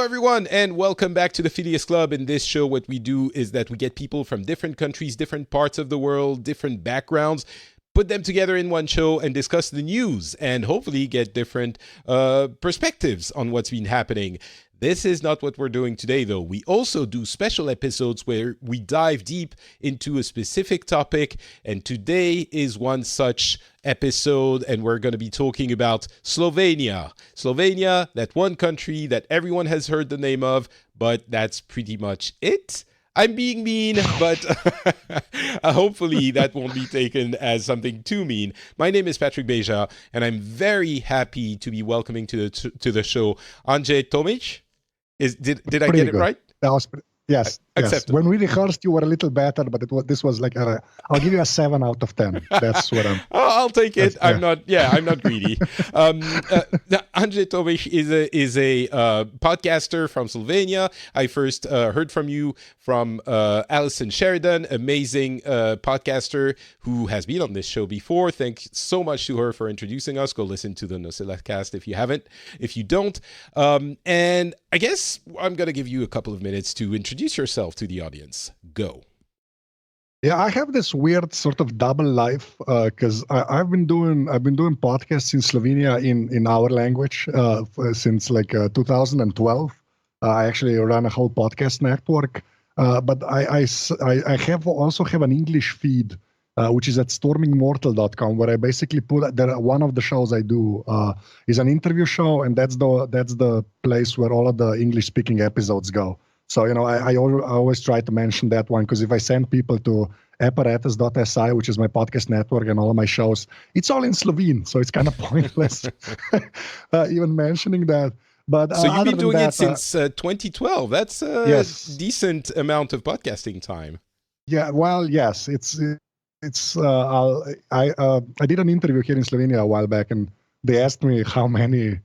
Hello, everyone, and welcome back to the Phileas Club. In this show, what we do is that we get people from different countries, different parts of the world, different backgrounds, put them together in one show and discuss the news and hopefully get different perspectives on what's been happening. This is not what we're doing today, though. We also do special episodes where we dive deep into a specific topic, and today is one such episode, and we're going to be talking about Slovenia. Slovenia, that one country that everyone has heard the name of, but that's pretty much it. I'm being mean, but hopefully that won't be taken as something too mean. My name is Beja, and I'm very happy to be welcoming to the show Anže, Tomič. Did I get it right? That was yes. When we rehearsed, you were a little better, but this was like I'll give you a 7 out of 10. That's what I'm. I'll take it. I'm not greedy. Anže Tomič is a podcaster from Slovenia. I first heard from you from Alison Sheridan, amazing podcaster who has been on this show before. Thanks so much to her for introducing us. Go listen to the Nosila cast if you haven't. If you don't, and I guess I'm gonna give you a couple of minutes to introduce yourself to the audience. Go. Yeah, I have this weird sort of double life because I've been doing podcasts in Slovenia in our language since like 2012. I actually run a whole podcast network, but I also have an English feed which is at stormingmortal.com, where I basically put one of the shows I do is an interview show, and that's the place where all of the English speaking episodes go. So, I always try to mention that one, because if I send people to apparatus.si, which is my podcast network and all of my shows, it's all in Slovene. So it's kind of pointless even mentioning that. But so you've been doing it since 2012. That's a decent amount of podcasting time. Yeah, well, yes. I did an interview here in Slovenia a while back, and they asked me how many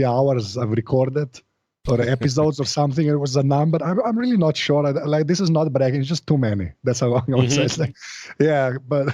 hours I've recorded, or episodes or something. It was a number. I'm really not sure. This is not bragging. It's just too many. That's how I would say. It's like, yeah, but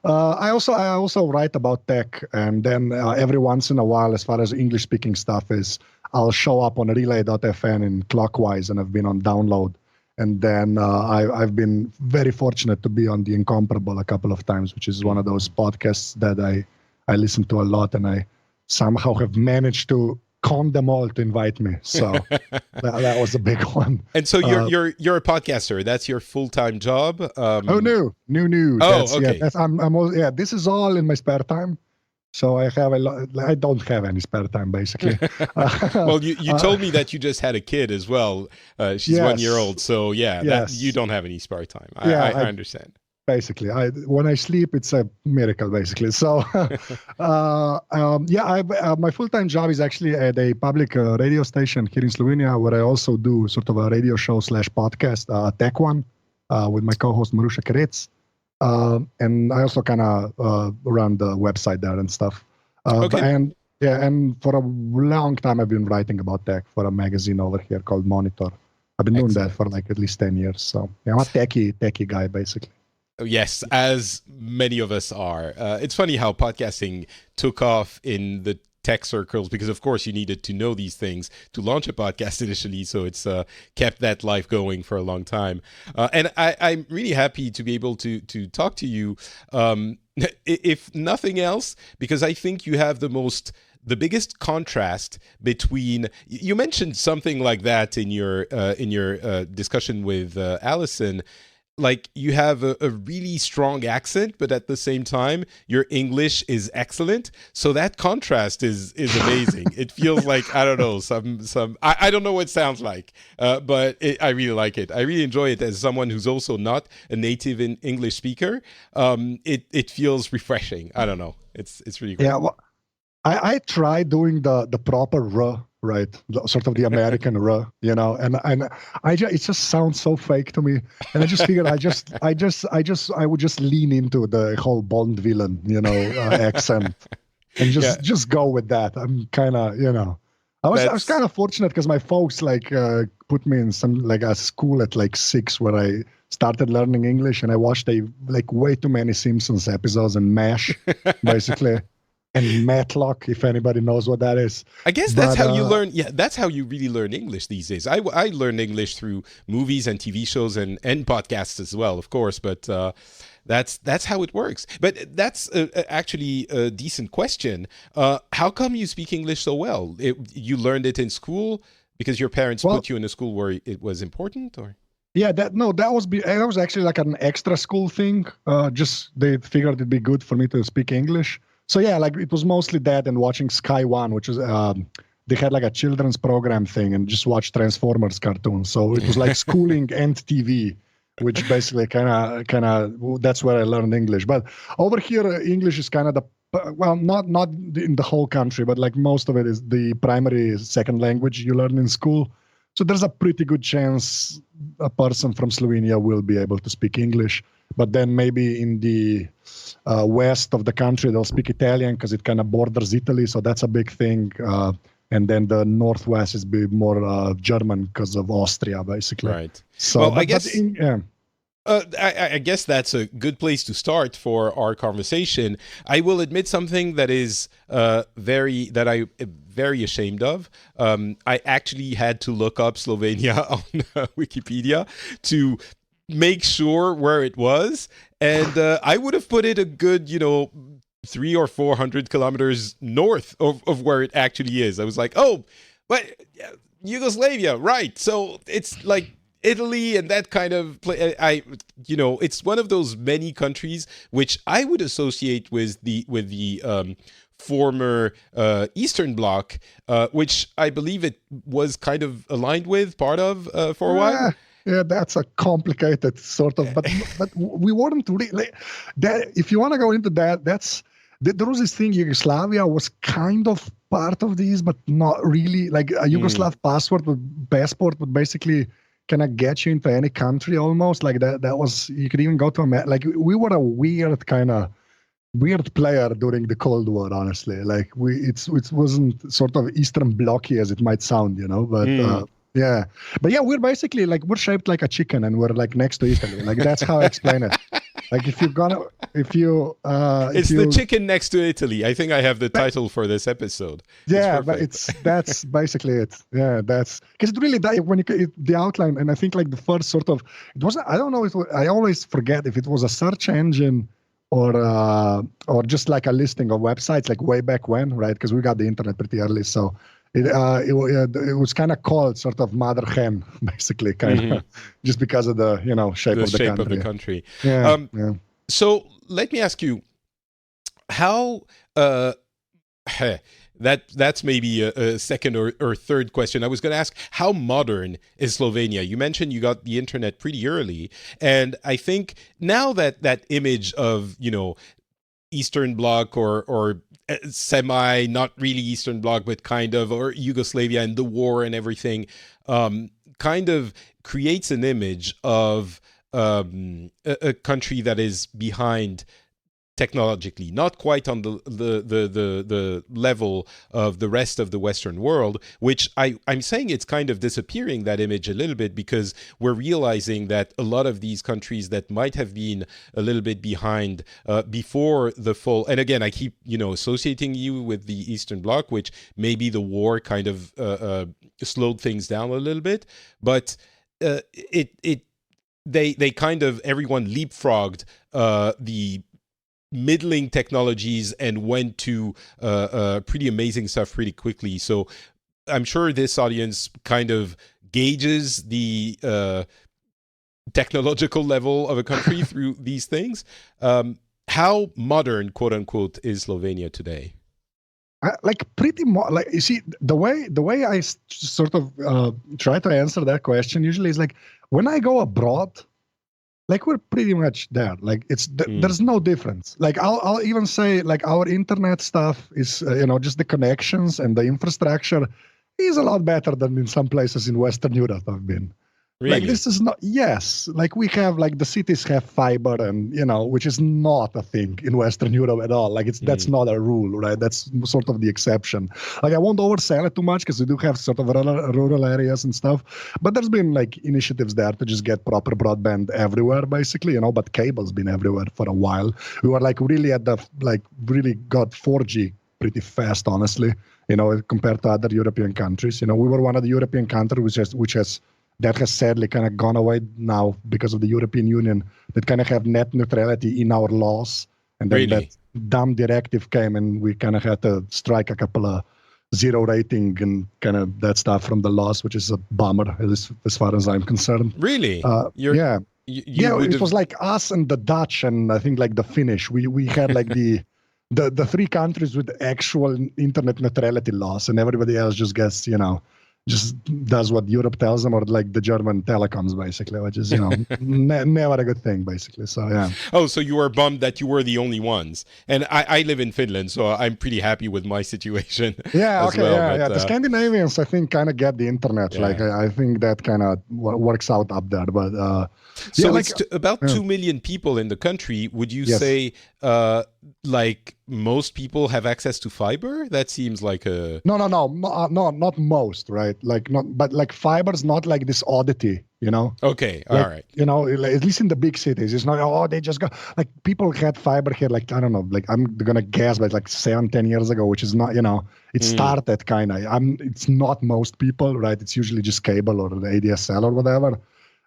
I also write about tech, and then every once in a while, as far as English speaking stuff is, I'll show up on relay.fm in Clockwise, and I've been on Download, and then I've been very fortunate to be on The Incomparable a couple of times, which is one of those podcasts that I listen to a lot, and I somehow have managed to con them all to invite me. So that was a big one. And so you're a podcaster. That's your full-time job. No. Oh, okay. This is all in my spare time. So I don't have any spare time, basically. Well, you told me that you just had a kid as well. She's 1 year old. So you don't have any spare time. I understand. Basically, when I sleep, it's a miracle, basically. So, my full-time job is actually at a public radio station here in Slovenia, where I also do sort of a radio show / podcast, Tech One, with my co-host Maruša Kerec. And I also kind of run the website there and stuff. Okay. And for a long time, I've been writing about tech for a magazine over here called Monitor. I've been doing that for like at least 10 years. So I'm a techie guy, basically. Yes, as many of us are. It's funny how podcasting took off in the tech circles, because of course you needed to know these things to launch a podcast initially, so it's kept that life going for a long time. And I'm really happy to be able to talk to you, if nothing else, because I think you have the biggest contrast between, you mentioned something like that in your discussion with Alison. Like, you have a really strong accent, but at the same time, your English is excellent. So that contrast is amazing. It feels like, I don't know, I don't know what it sounds like, but I really like it. I really enjoy it as someone who's also not a native English speaker. It feels refreshing. I don't know. It's really great. Yeah, well, I try doing the proper right, sort of the American and it just sounds so fake to me, and I just figured I would just lean into the whole Bond villain accent and just go with that. I'm kind of I was kind of fortunate because my folks put me in some a school at 6 where I started learning English, and I watched way too many Simpsons episodes and MASH basically. and Matlock, if anybody knows what that is. I guess that's how you learn. Yeah, that's how you really learn English these days. I learned English through movies and TV shows and podcasts as well, of course. But that's how it works. But that's actually a decent question. How come you speak English so well? You learned it in school because your parents put you in a school where it was important, or? Yeah, that was actually like an extra school thing. Just they figured it'd be good for me to speak English. So yeah, like it was mostly that and watching Sky One, which is they had like a children's program thing and just watch Transformers cartoons. So it was like schooling and TV, which basically kind of that's where I learned English. But over here, English is kind of not in the whole country, but like most of it is the primary second language you learn in school. So there's a pretty good chance a person from Slovenia will be able to speak English. But then maybe in the west of the country, they'll speak Italian because it kind of borders Italy. So that's a big thing. And then the northwest is be more German because of Austria, basically. Right. So well, I guess that's a good place to start for our conversation. I will admit something that is very ashamed of. I actually had to look up Slovenia on Wikipedia to make sure where it was, and I would have put it a good 300 or 400 kilometers north of where it actually is. I was like, oh, but Yugoslavia, right? So it's like Italy and that kind of place. It's one of those many countries which I would associate with the former Eastern Bloc, which I believe it was kind of aligned with, part of for a while. Yeah, that's a complicated sort of, but we weren't really that. If you want to go into that, there was this thing. Yugoslavia was kind of part of these, but not really. Like a Yugoslav passport would basically kind of get you into any country almost. Like that was, you could even go to like we were a weird player during the Cold War, honestly. Like it wasn't sort of Eastern Blocky as it might sound, but. Yeah, but yeah, we're basically like we're shaped like a chicken, and we're like next to Italy. Like that's how I explain it. Like it's the chicken next to Italy. I think I have the title for this episode. Yeah, but that's basically it. Yeah, that's because it really when the outline, and I think like the first sort of it wasn't. I don't know. I always forget if it was a search engine or just like a listing of websites, like way back when, right? Because we got the internet pretty early, so. It was kind of called sort of mother hen, basically, kind of just because of the shape of the country. Yeah, So let me ask you, how that's maybe a second or third question. I was going to ask, how modern is Slovenia? You mentioned you got the internet pretty early, and I think now that image of Eastern Bloc or semi, not really Eastern Bloc, but kind of, or Yugoslavia and the war and everything, kind of creates an image of a country that is behind technologically, not quite on the level of the rest of the Western world, which I'm saying it's kind of disappearing, that image, a little bit, because we're realizing that a lot of these countries that might have been a little bit behind before the full, and again, I keep associating you with the Eastern Bloc, which maybe the war kind of slowed things down a little bit, but they kind of, everyone leapfrogged the middling technologies and went to pretty amazing stuff pretty quickly. So I'm sure this audience kind of gauges the technological level of a country through these things. How modern, quote unquote, is Slovenia today? Like you see, the way I sort of try to answer that question usually is like when I go abroad, like we're pretty much there. Like there's no difference. Like I'll even say like our internet stuff is just the connections and the infrastructure is a lot better than in some places in Western Europe I've been. Really? Like this is not, yes, like we have, like the cities have fiber and, which is not a thing in Western Europe at all. Like that's not a rule, right? That's sort of the exception. Like I won't oversell it too much because we do have sort of rural areas and stuff, but there's been like initiatives there to just get proper broadband everywhere, basically, but cable's been everywhere for a while. We were like really really got 4G pretty fast, honestly. Compared to other European countries. We were one of the European countries that has sadly kind of gone away now because of the European Union, that kind of have net neutrality in our laws. And then Really? that dumb directive came, and we kind of had to strike a couple of zero rating and kind of that stuff from the laws, which is a bummer, at least as far as I'm concerned. Really? Yeah. It was like us and the Dutch and I think like the Finnish. We had like the three countries with actual internet neutrality laws, and everybody else just gets, just does what Europe tells them, or like the German telecoms, basically, which is, never a good thing, basically. So, yeah. Oh, so you were bummed that you were the only ones. And I live in Finland, so I'm pretty happy with my situation. Yeah, as well, yeah. The Scandinavians, I think, kind of get the internet. Yeah. Like, I think that kind of works out up there. But so yeah, it's about 2 million people in the country. Would you say, like, most people have access to fiber? That seems like a... No, not most, right? Like, but like fiber's not like this oddity, Okay, like, all right. At least in the big cities, it's not, they just go, like, people had fiber here, like, I don't know, like, I'm gonna guess, but like 7-10 years ago, which is not, it started kind of, it's not most people, right? It's usually just cable or the ADSL or whatever.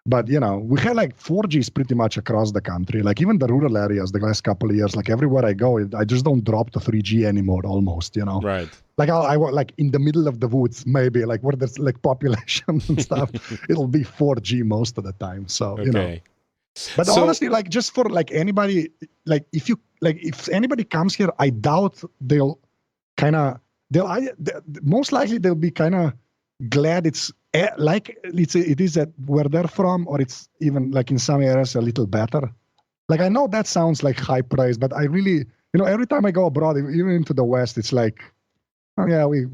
But, we had like 4Gs pretty much across the country. Like even the rural areas, the last couple of years, like everywhere I go, I just don't drop to 3G anymore almost, Right. Like I like in the middle of the woods, maybe like where there's like population and stuff, it'll be 4G most of the time. So, Okay. But honestly, like just for like anybody, like if anybody comes here, I doubt most likely they'll be kind of glad it's like it is at where they're from, or it's even like in some areas a little better. Like I know that sounds like high praise, but I really, every time I go abroad, even into the West, it's like, oh yeah, we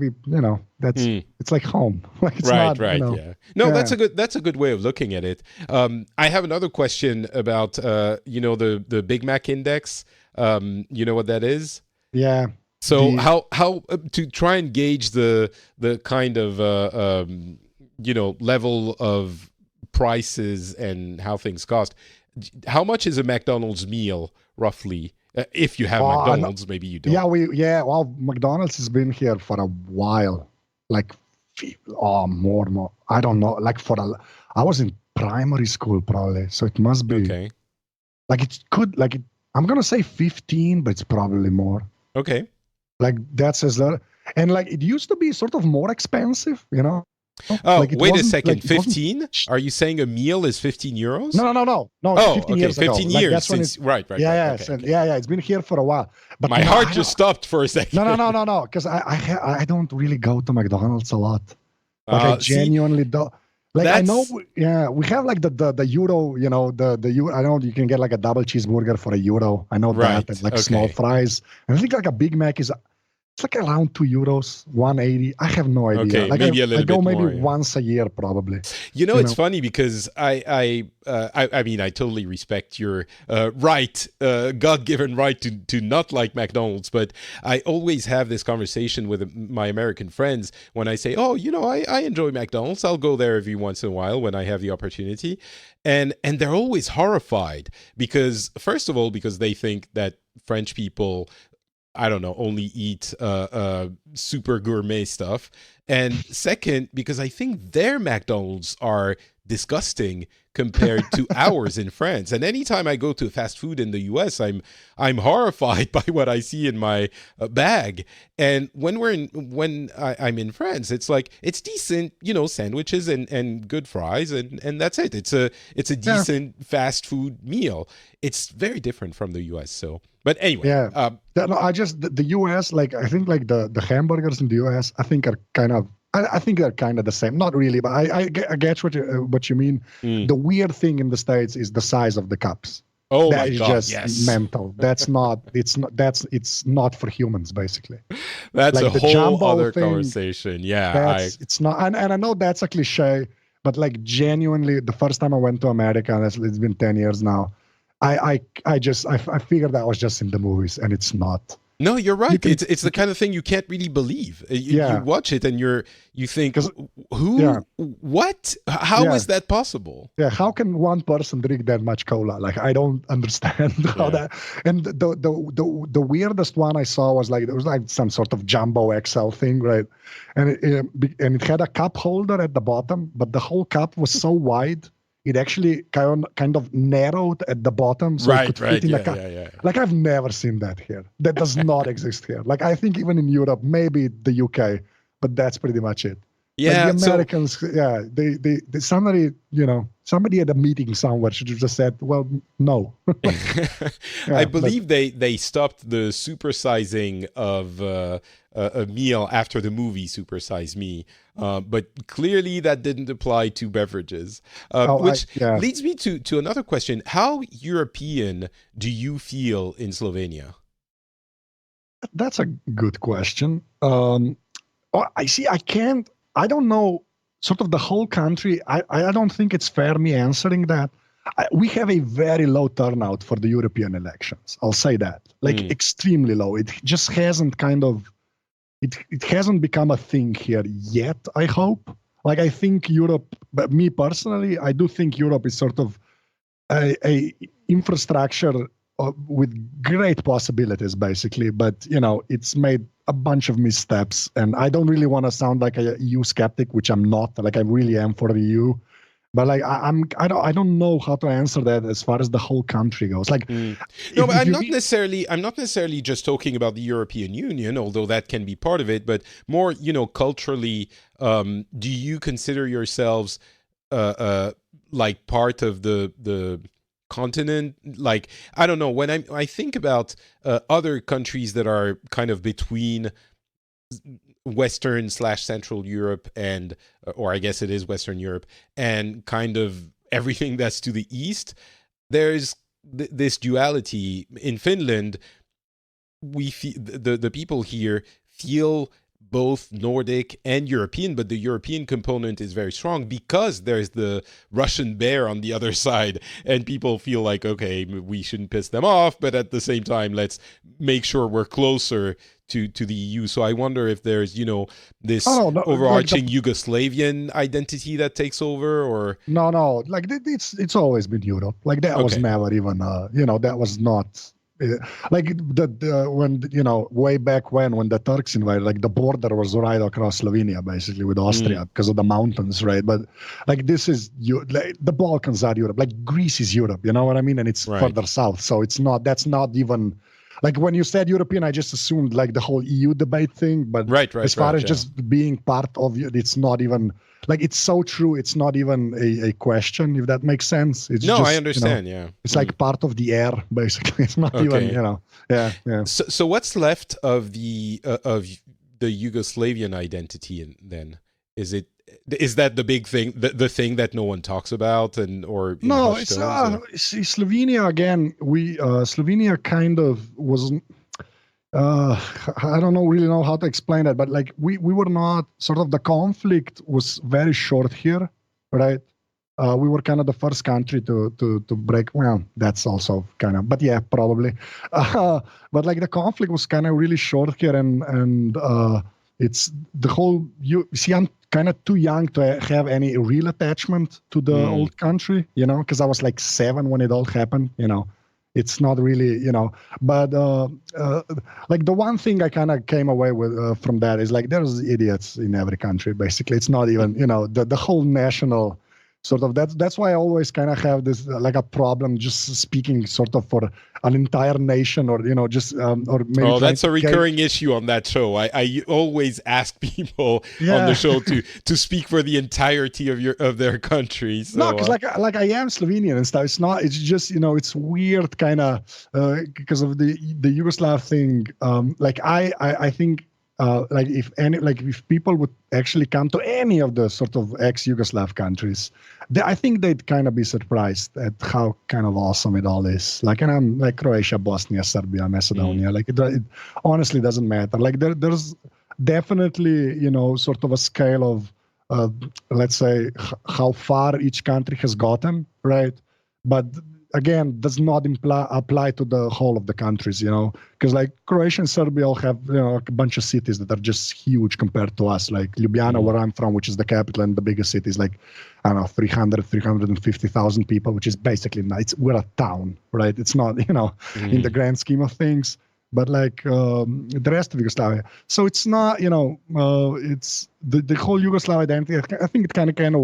that's it's like home. Like it's right, not, yeah. No, yeah. That's a good way of looking at it. I have another question about the Big Mac index. You know what that is? Yeah. So how to try and gauge the kind of level of prices and how things cost. How much is a McDonald's meal roughly? If you have McDonald's, maybe you don't. Well, McDonald's has been here for a while, like more. I don't know. Like I was in primary school probably, so it must be okay. Like it could I'm gonna say 15, but it's probably more. Okay. Like that says that, and like it used to be sort of more expensive, Oh, like wait a second. 15? Are you saying a meal is 15 euros? No. Oh, 15 okay. years 15 ago. years Like since. Right. Yeah. Okay. It's been here for a while. But my heart just stopped for a second. No. Because I don't really go to McDonald's a lot. Like I genuinely don't. Like I know, we have like the euro, the euro. I know you can get like a double cheeseburger for €1. I know that, and like small fries. And I think like a Big Mac is. It's like around €2, 1.80. I have no idea. Okay, like maybe a little bit more. I go maybe once a year, probably. It's funny because I mean, I totally respect your God-given right to not like McDonald's, but I always have this conversation with my American friends when I say, oh, I enjoy McDonald's. I'll go there every once in a while when I have the opportunity. And they're always horrified because, first of all, because they think that French people, I don't know, only eat super gourmet stuff. And second, because I think their McDonald's are disgusting compared to ours in France. And anytime I go to fast food in the US, I'm horrified by what I see in my bag. And when I'm in France, it's like it's decent, sandwiches and good fries and that's it. It's a decent fast food meal. It's very different from the US. So, but anyway, the US, like I think like the hamburgers in the US, I think are kind of. I think they're kind of the same. Not really, but I get what you mean. The weird thing in the States is the size of the cups. Oh that my is God, just yes. mental. It's not for humans, basically. That's like a whole other conversation. Yeah. It's not, and I know that's a cliche, but like genuinely, the first time I went to America, and it's been 10 years now, I figured that was just in the movies, and it's not. No, you're right. can- It's the kind of thing you can't really believe. You watch it and you think, who, Yeah. what, how is Yeah. that possible? Yeah, how can one person drink that much cola? Like, I don't understand how Yeah. that. And the weirdest one I saw was like, it was like some sort of jumbo XL thing, right? And it had a cup holder at the bottom, but the whole cup was so wide, it actually kind of narrowed at the bottom, so it could fit in the cup. Yeah. Like, I've never seen that here. That does not exist here. Like, I think even in Europe, maybe the UK, but that's pretty much it. Yeah, Like the Americans, they somebody at a meeting somewhere should have just said, well, no. I believe they stopped the supersizing of a meal after the movie Super Size Me, but clearly that didn't apply to beverages, which leads me to another question. How European do you feel in Slovenia? That's a good question. I don't know, sort of the whole country. I don't think it's fair me answering that. We have a very low turnout for the European elections. I'll say that, like extremely low. It just hasn't it hasn't become a thing here yet, I hope. Like, I think Europe, but me personally, I do think Europe is sort of a infrastructure with great possibilities, basically. But, it's made a bunch of missteps. And I don't really want to sound like a EU skeptic, which I'm not. Like, I really am for the EU. But like, I don't know how to answer that as far as the whole country goes. Like, no, but I'm not necessarily just talking about the European Union, although that can be part of it, but more, culturally, do you consider yourselves like part of the continent? Like, I don't know, when I think about other countries that are kind of between Western / Central Europe and, or I guess it is Western Europe, and kind of everything that's to the east, there's this duality. In Finland, we feel, the people here feel both Nordic and European, but the European component is very strong because there's the Russian bear on the other side, and people feel like, okay, we shouldn't piss them off, but at the same time, let's make sure we're closer to the EU. So I wonder if there's, this overarching Yugoslavian identity that takes over, or no, like it's always been Europe. Like that was never even, that was not. Like when way back when the Turks invaded, like the border was right across Slovenia basically with Austria because of the mountains, right? But like the Balkans are Europe, like Greece is Europe, you know what I mean? And it's further south, so that's not even like when you said European, I just assumed like the whole EU debate thing. But as far as just being part of it, it's not even like, it's so true. It's not even a question, if that makes sense. It's just, I understand. it's like part of the air, basically. It's not even, yeah. So what's left of the Yugoslavian identity then? Is that the big thing, the thing that no one talks about, no? It's Slovenia again. Slovenia kind of wasn't. I don't really know how to explain that, but like we were not sort of, the conflict was very short here, right? We were kind of the first country to break. Well, that's also kind of, but yeah, probably. But like the conflict was kind of really short here, and it's the whole. You see, I'm kind of too young to have any real attachment to the old country, because I was like 7 when it all happened, It's not really, but like the one thing I kind of came away with from that is like there's idiots in every country, basically. It's not even, the whole national sort of, that's why I always kind of have this like a problem just speaking sort of for an entire nation, or just or maybe. That's a recurring issue on that show. I always ask people on the show to speak for the entirety of their country. So, no, because like I am Slovenian and stuff. It's not. It's just it's weird kind of because of the Yugoslav thing. Like I think. Like if people would actually come to any of the sort of ex-Yugoslav countries, I think they'd kind of be surprised at how kind of awesome it all is. Like, and I'm like Croatia, Bosnia, Serbia, Macedonia. Like it honestly doesn't matter. Like there's definitely sort of a scale of let's say how far each country has gotten, right? But again, does not apply to the whole of the countries, because like Croatia and Serbia all have, a bunch of cities that are just huge compared to us. Like Ljubljana, where I'm from, which is the capital and the biggest city, is like, I don't know, 350,000 people, which is basically, we're a town, right? It's not, in the grand scheme of things, but like the rest of Yugoslavia. So it's not, it's the whole Yugoslav identity. I think it kind of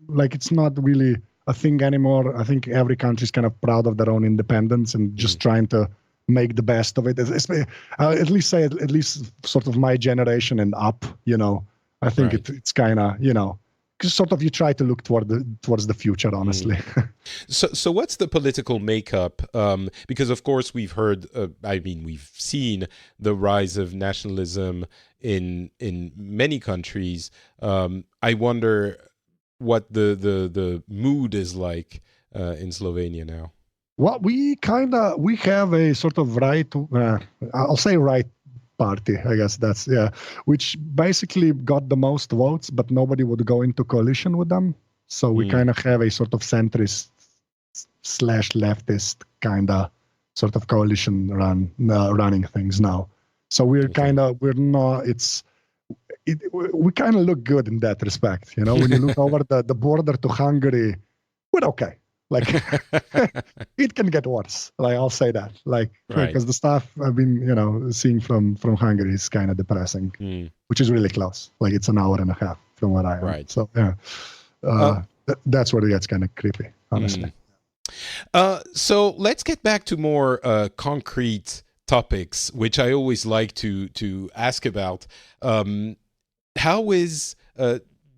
like it's not really a thing anymore. I think every country is kind of proud of their own independence and just trying to make the best of it. At least sort of my generation and up, I think it's kind of, because sort of you try to look towards the future, honestly. So what's the political makeup? Because of course we've heard, we've seen the rise of nationalism in many countries. I wonder what the mood is like in Slovenia now. Well, we have a sort of right party, I guess which basically got the most votes, but nobody would go into coalition with them. So we kind of have a sort of centrist / leftist kind of sort of coalition running things now. So we kind of look good in that respect. When you look over the border to Hungary, we're okay. Like it can get worse. Like I'll say that. Like because the stuff I've been seeing from Hungary is kind of depressing, which is really close. Like it's an hour and a half from where I am. Right. So that's where it gets kind of creepy, honestly. So let's get back to more concrete topics, which I always like to ask about. How is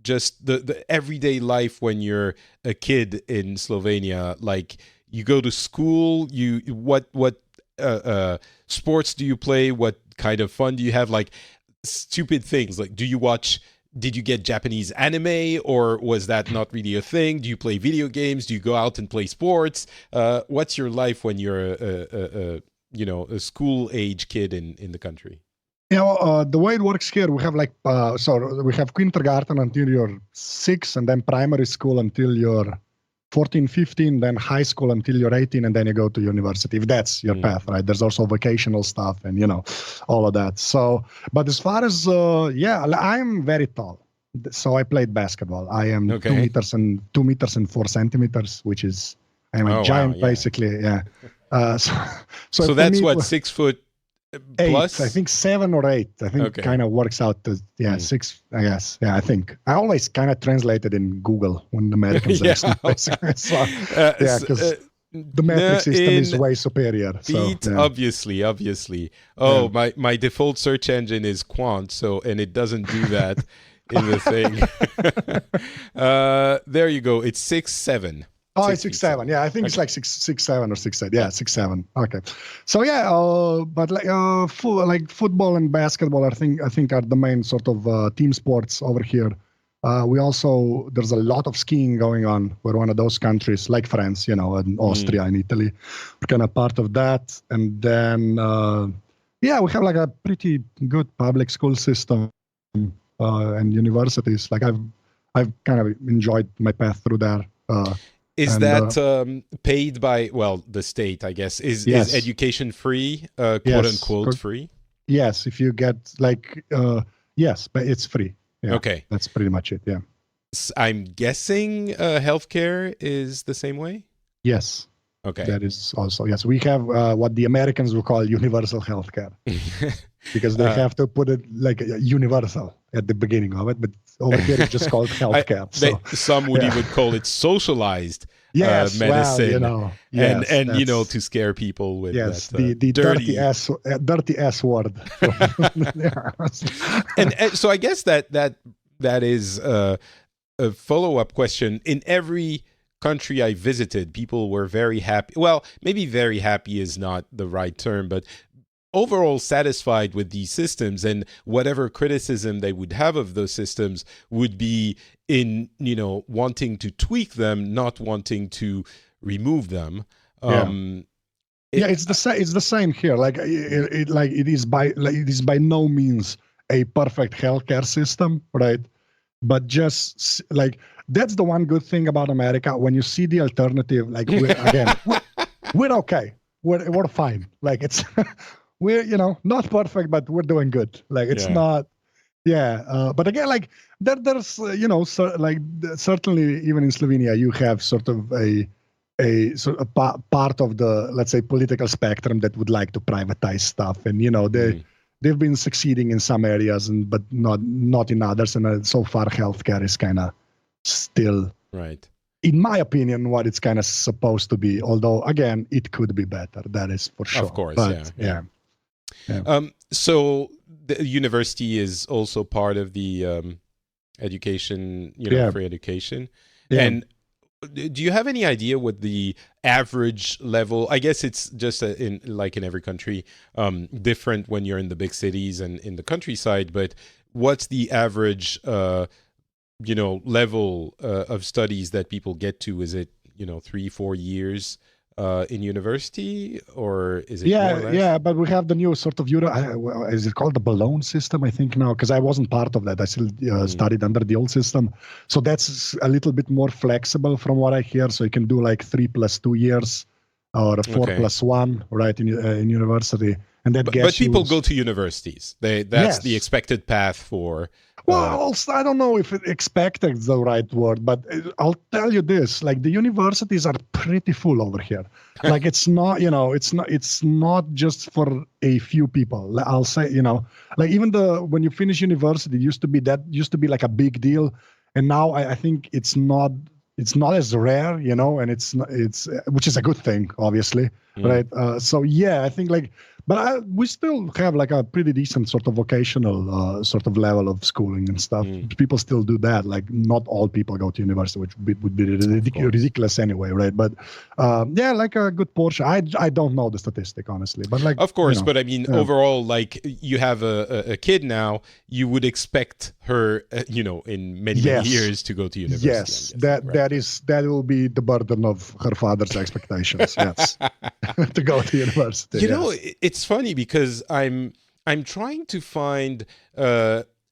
just the everyday life when you're a kid in Slovenia? Like you go to school, what sports do you play? What kind of fun do you have? Like stupid things. Like did you get Japanese anime, or was that not really a thing? Do you play video games? Do you go out and play sports? What's your life when you're a school age kid in the country? The way it works here, we have we have kindergarten until you're 6, and then primary school until you're 14, 15, then high school until you're 18, and then you go to university, if that's your path, right? There's also vocational stuff and, all of that. So, but as far as, I'm very tall. So I played basketball. I am 2 meters and 4 centimeters, which is, I'm a giant, basically. Yeah. So that's what, 6 foot? 8, plus? I think 7 or 8. I think kind of works out to 6. I guess. Yeah, I think I always kind of translated in Google when the Americans ask me. So, because the metric system is way superior. Feet, obviously. Oh, my default search engine is Quant, and it doesn't do that in the thing. There you go. It's 6'7". Oh, it's 6'7". Yeah, I think it's like 6'7" or 6'8". Yeah, 6'7". Okay, so but like football and basketball, I think are the main sort of team sports over here. There's a lot of skiing going on. We're one of those countries, like France, and Austria and Italy. We're kind of part of that, and then we have like a pretty good public school system and universities. Like I've kind of enjoyed my path through there. Is that paid by, the state, I guess? Is education free, quote unquote free? Yes, if you get yes, but it's free. Yeah, okay. That's pretty much it, yeah. I'm guessing healthcare is the same way? Yes. Okay. That is also, yes. We have what the Americans will call universal healthcare. Because they have to put it like universal at the beginning of it, but over here it's just called healthcare. Some would even call it socialized medicine, and to scare people with that, the dirty S word. and so I guess that is a follow-up question. In every country I visited, people were very happy. Well, maybe very happy is not the right term, but overall satisfied with these systems, and whatever criticism they would have of those systems would be in wanting to tweak them, not wanting to remove them. It's the same here. It is by no means a perfect healthcare system, right? But just like that's the one good thing about America. When you see the alternative, like we're okay. We're fine. Like it's we're not perfect, but we're doing good. Like it's not. Yeah, but again, like there's certainly even in Slovenia, you have sort of a part of the, let's say, political spectrum that would like to privatize stuff, and they've been succeeding in some areas, but not in others, and so far healthcare is kind of still, right, in my opinion, what it's kind of supposed to be. Although again, it could be better. That is for sure. Of course, but, yeah. So the university is also part of the education, free education. Yeah. And do you have any idea what the average level? I guess it's just in every country, different when you're in the big cities and in the countryside. But what's the average, level of studies that people get to? Is it 3-4 years in university, or is it more or less? Yeah, but we have the new sort of is it called the Bologna system, I think now, because I wasn't part of that. I still studied under the old system, so that's a little bit more flexible from what I hear. So you can do like 3 + 2 years or 4 + 1, right, in university, and that but people go to universities. That's the expected path for. Well, I don't know if expected is the right word, but I'll tell you this: like the universities are pretty full over here. Like it's not, it's not just for a few people. I'll say, like even when you finish university, it used to be like a big deal, and now I think it's not as rare, and it's which is a good thing, obviously, right? So yeah, I think but we still have like a pretty decent sort of vocational sort of level of schooling and stuff. People still do that. Like not all people go to university, which would be ridiculous anyway, right? But like a good portion. I don't know the statistic, honestly, but like of course. But I mean, overall, like you have a kid now, you would expect her, in many years to go to university. Yes, that will be the burden of her father's expectations. Yes, to go to university. It's funny because I'm trying to find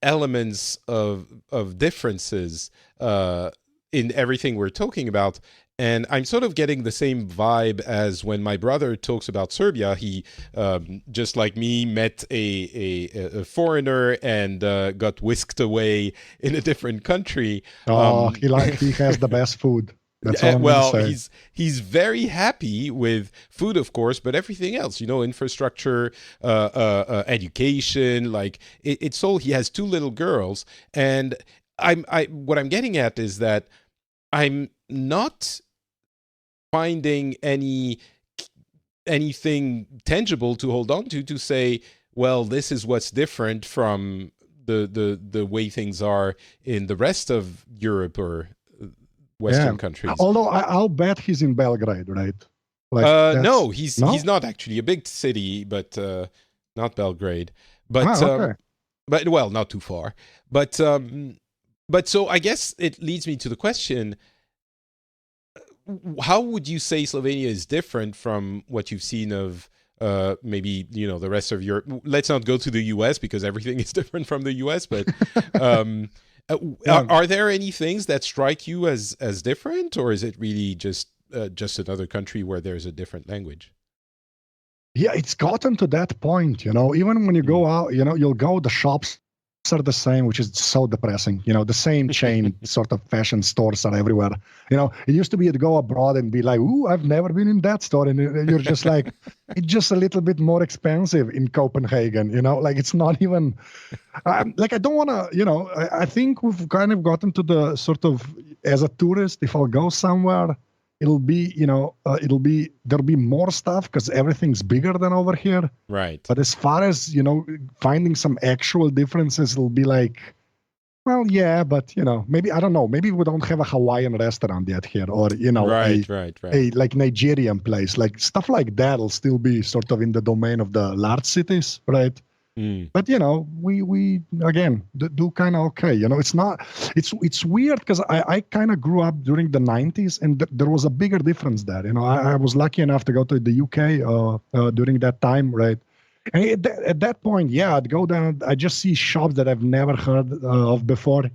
elements of differences in everything we're talking about, and I'm sort of getting the same vibe as when my brother talks about Serbia. He just like me met a foreigner and got whisked away in a different country. He has the best food. That's all he's very happy with food, of course, but everything else, infrastructure, education, like it's all. He has 2 little girls, and what I'm getting at is that I'm not finding anything tangible to hold on to say, well, this is what's different from the way things are in the rest of Europe or Western countries. Although I'll bet he's in Belgrade, right? No, he's not actually. A big city, but not Belgrade. But but well, not too far. But so I guess it leads me to the question: how would you say Slovenia is different from what you've seen of maybe the rest of Europe? Let's not go to the US because everything is different from the US, but. Are there any things that strike you as different, or is it really just another country where there's a different language? Yeah, it's gotten to that point, even when you go out, you'll go, the shops are the same, which is so depressing. The same chain sort of fashion stores are everywhere. It used to be you'd go abroad and be like, ooh, I've never been in that store. And you're just like, it's just a little bit more expensive in Copenhagen, like it's not even like, I don't want to, I think we've kind of gotten to the sort of, as a tourist, if I'll go somewhere, it'll be, there'll be more stuff because everything's bigger than over here. Right. But as far as, finding some actual differences, it'll be like, well, yeah, but, maybe, I don't know, maybe we don't have a Hawaiian restaurant yet here, or, a like Nigerian place, like stuff like that will still be sort of in the domain of the large cities, right? But we again do kind of okay. It's not. It's weird because I kind of grew up during the 90s, and there was a bigger difference there. I was lucky enough to go to the UK during that time, right? And at that point, I'd go down. I just see shops that I've never heard of before.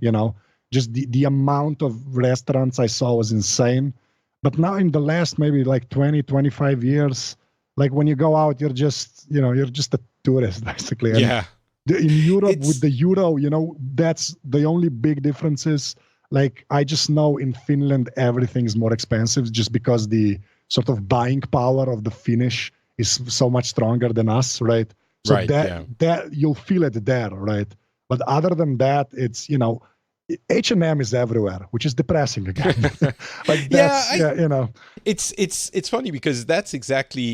just the amount of restaurants I saw was insane. But now in the last maybe like 20, 25 years, like when you go out, you're just a tourist basically. And Yeah. in Europe with the euro, that's the only big difference is like, I just know in Finland, everything's more expensive just because the sort of buying power of the Finnish is so much stronger than us. Right. So that you'll feel it there. Right. But other than that, it's, H&M is everywhere, which is depressing again. Like it's funny because that's exactly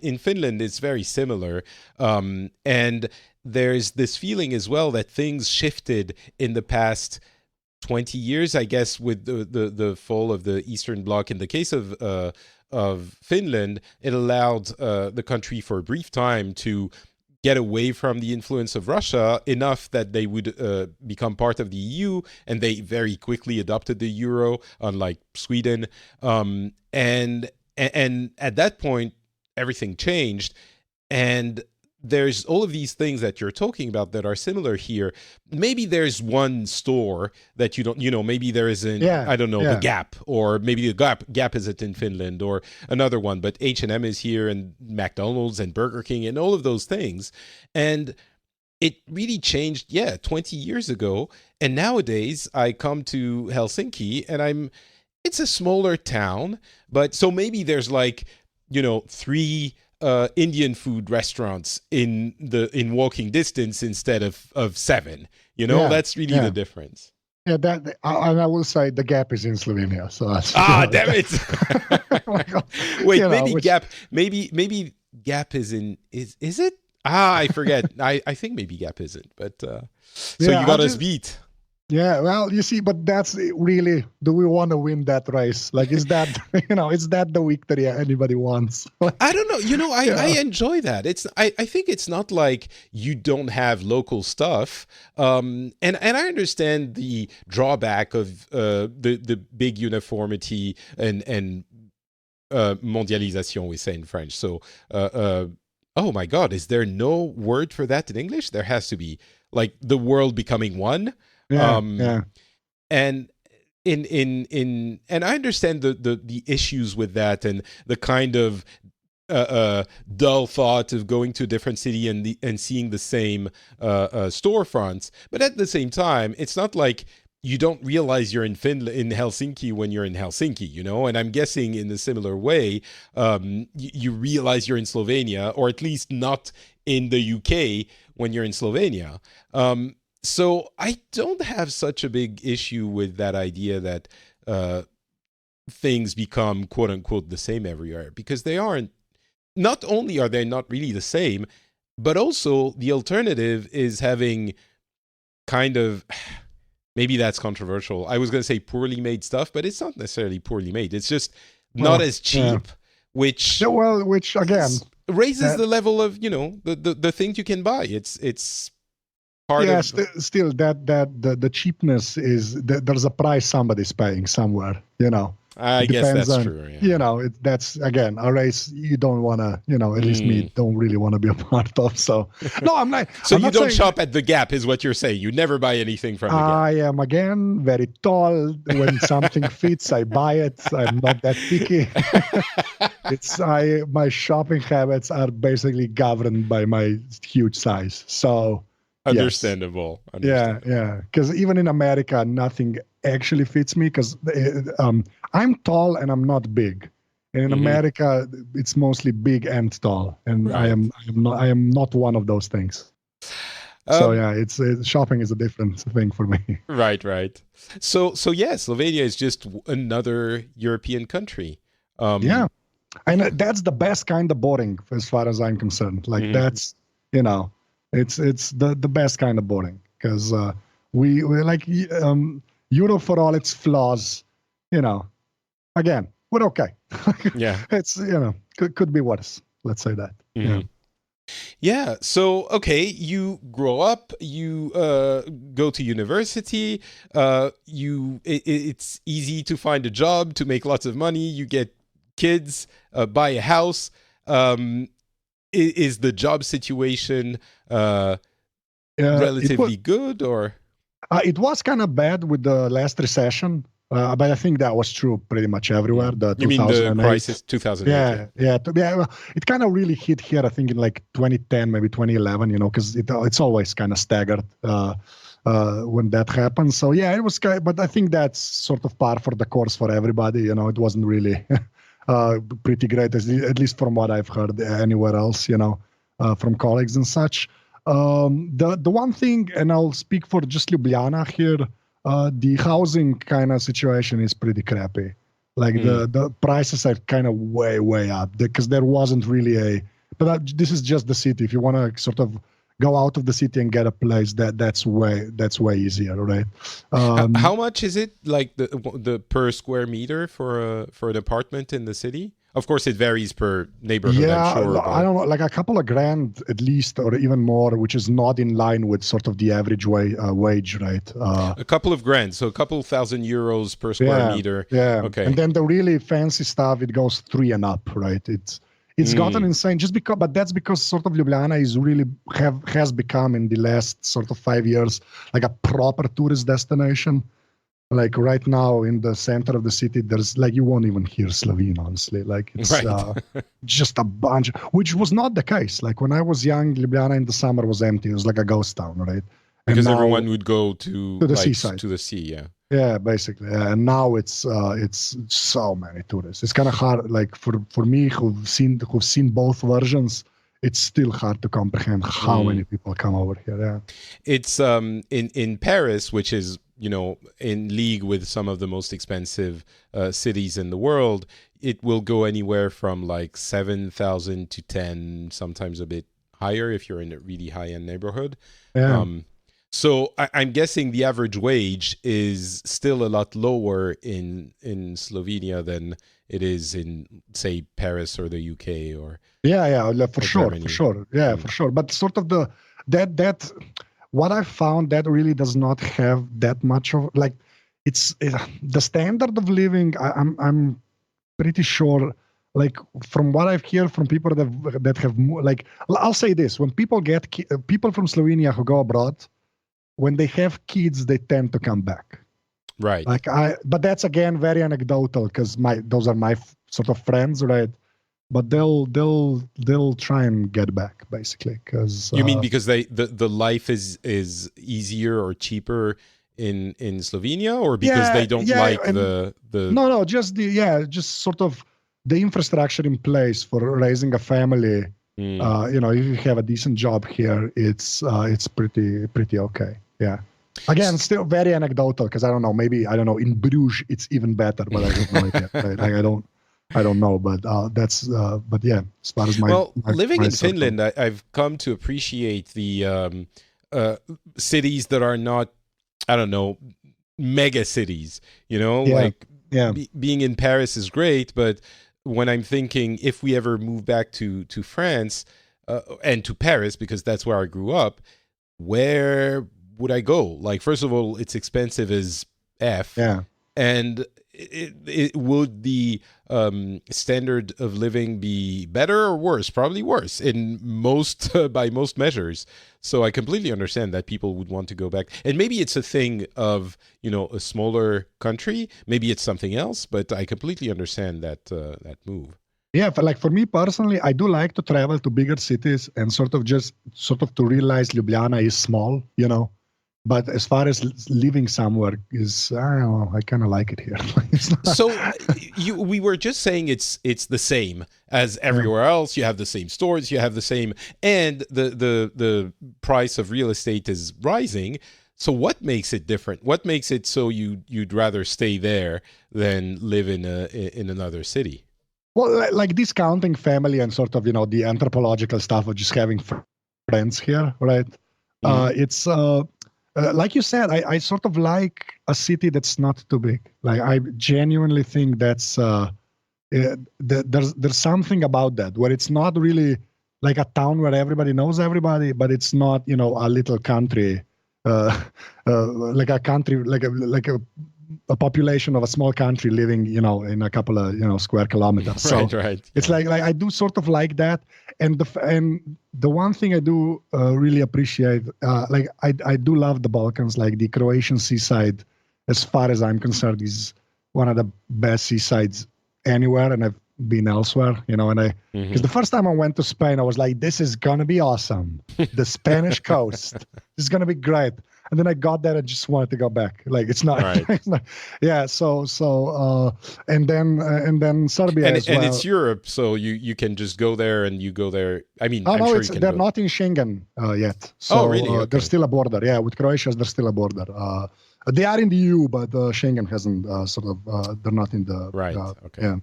in Finland it's very similar, and there's this feeling as well that things shifted in the past 20 years, I guess, with the fall of the Eastern Bloc. In the case of Finland, it allowed the country for a brief time to get away from the influence of Russia enough that they would become part of the EU, and they very quickly adopted the euro, unlike Sweden. And at that point, everything changed, and there's all of these things that you're talking about that are similar here. Maybe there's one store that you don't, maybe there isn't, I don't know, the Gap, or maybe the Gap isn't in Finland, or another one, but H&M is here, and McDonald's and Burger King and all of those things. And it really changed, 20 years ago. And nowadays I come to Helsinki and it's a smaller town, but so maybe there's like, 3 Indian food restaurants in walking distance instead of 7. That's really the difference. Yeah, and I will say the Gap is in Slovenia. So that's, damn it! Wait, Gap. Maybe Gap is in. Is it? I forget. I think maybe Gap isn't. But so you got us beat. Yeah, well, you see, but that's really, do we want to win that race? Like, is that, is that the victory anybody wants? I don't know. I enjoy that. I think it's not like you don't have local stuff. And I understand the drawback of the big uniformity and mondialisation, we say in French. So, oh my God, is there no word for that in English? There has to be, like, the world becoming one. And and I understand the issues with that, and the kind of dull thought of going to a different city and seeing the same storefronts. But at the same time, it's not like you don't realize you're in Helsinki when you're in Helsinki, And I'm guessing in a similar way, you realize you're in Slovenia, or at least not in the UK when you're in Slovenia. So I don't have such a big issue with that idea that things become quote unquote the same everywhere, because they aren't. Not only are they not really the same, but also the alternative is having kind of, maybe that's controversial. I was going to say poorly made stuff, but it's not necessarily poorly made. It's just not as cheap, which again raises the level of, the things you can buy. It's part of still that the cheapness is there's a price somebody's paying somewhere. I guess that's true. Yeah. That's again a race you don't want to. At least me don't really want to be a part of. So no, I'm not. So I'm you not don't saying, shop at the Gap, is what you're saying. You never buy anything from the Gap. I am again very tall. When something fits, I buy it. I'm not that picky. My shopping habits are basically governed by my huge size. So. Understandable. Yes. Yeah. Because even in America, nothing actually fits me because I'm tall and I'm not big. And in America, it's mostly big and tall, and right. I am not one of those things. So it's shopping is a different thing for me. Right. So Slovenia is just another European country. And that's the best kind of boring as far as I'm concerned. Like that's It's the best kind of boring because we like Europe for all its flaws. Again, we're okay. Yeah, it's could be worse. Let's say that. Yeah. So okay, you grow up, you go to university. It's easy to find a job, to make lots of money. You get kids, buy a house. Is the job situation relatively good, or? It was kind of bad with the last recession, but I think that was true pretty much everywhere. The You mean the 2008. crisis 2008? Yeah. Well, it kind of really hit here, I think, in like 2010, maybe 2011. Because it's always kind of staggered when that happens. So yeah, it was. But I think that's sort of par for the course for everybody. It wasn't really pretty great, at least from what I've heard anywhere else. From colleagues and such. The one thing, and I'll speak for just Ljubljana here, the housing kind of situation is pretty crappy. Like the prices are kind of way up because there wasn't really this is just the city. If you want to sort of go out of the city and get a place, that's way easier, right? How much is it, like the per square meter for an apartment in the city? Of course, it varies per neighborhood, I'm sure. I don't know, like a couple of grand at least, or even more, which is not in line with sort of the average wage, right? A couple of grand, so a couple €1,000 per square meter. Yeah. Okay. And then the really fancy stuff, it goes 3 and up, right? It's gotten insane but that's because sort of Ljubljana is really has become in the last sort of 5 years like a proper tourist destination. Like right now in the center of the city, there's like, you won't even hear Slovene, honestly. Like it's just a bunch, which was not the case. Like when I was young, Ljubljana in the summer was empty. It was like a ghost town, right? Because everyone would go to the seaside. To the sea, yeah. Yeah, basically. And now it's so many tourists. It's kind of hard, like for me who've seen both versions, it's still hard to comprehend how many people come over here. Yeah. It's in Paris, which is, in league with some of the most expensive cities in the world, it will go anywhere from like 7,000 to 10, sometimes a bit higher if you're in a really high-end neighborhood. Yeah. So I'm guessing the average wage is still a lot lower in Slovenia than it is in, say, Paris or the UK or for sure. Yeah, for sure. But sort of that what I found that really does not have that much of like the standard of living. I'm pretty sure, like from what I've heard from people that have like, I'll say this: when people people from Slovenia who go abroad, when they have kids, they tend to come back. Right. But that's again very anecdotal because those are my sort of friends, right? But they'll try and get back basically because you mean because the life is easier or cheaper in Slovenia, or because they don't like the no just sort of the infrastructure in place for raising a family. If you have a decent job here, it's pretty okay. Yeah. Again, still very anecdotal because I don't know. Maybe I don't know. In Bruges, it's even better, but I have no idea. Right? Like I don't know. But that's. But yeah, as far as living in Finland, I've come to appreciate the cities that are not, I don't know, mega cities. Being in Paris is great, but when I'm thinking if we ever move back to France and to Paris, because that's where I grew up, where would I go? Like, first of all, it's expensive as F. Yeah. And would the standard of living be better or worse? Probably worse in by most measures. So I completely understand that people would want to go back. And maybe it's a thing of, a smaller country. Maybe it's something else, but I completely understand that move. Yeah, for me personally, I do like to travel to bigger cities and sort of to realize Ljubljana is small, But as far as living somewhere is, I don't know, I kind of like it here. So we were just saying it's the same as everywhere else. You have the same stores, you have the same, and the price of real estate is rising. So what makes it different? What makes it so you'd rather stay there than live in another city? Well, like discounting family and sort of, the anthropological stuff of just having friends here, right? It's like you said, I sort of like a city that's not too big. Like I genuinely think that's there's something about that where it's not really like a town where everybody knows everybody, but it's not a little country, like a country like a population of a small country living in a couple of square kilometers. So right. it's like I do sort of like that, the one thing I do really appreciate, like I do love the Balkans. Like the Croatian seaside, as far as I'm concerned, is one of the best seasides anywhere, and I've been elsewhere, you know. And because the first time I went to Spain, I was like, "This is gonna be awesome, the Spanish coast. This is gonna be great." And then I got there, I just wanted to go back. Like it's not, Right. it's not yeah. And then Serbia And as well. it's Europe, so you can just go there and you go there. I mean, Oh I'm no, sure you can they're go. not in Schengen yet. So Really? Okay. there's still a border. Yeah, with Croatia, there's still a border. They are in the EU, but Schengen hasn't they're not in the Right. Okay. Yeah.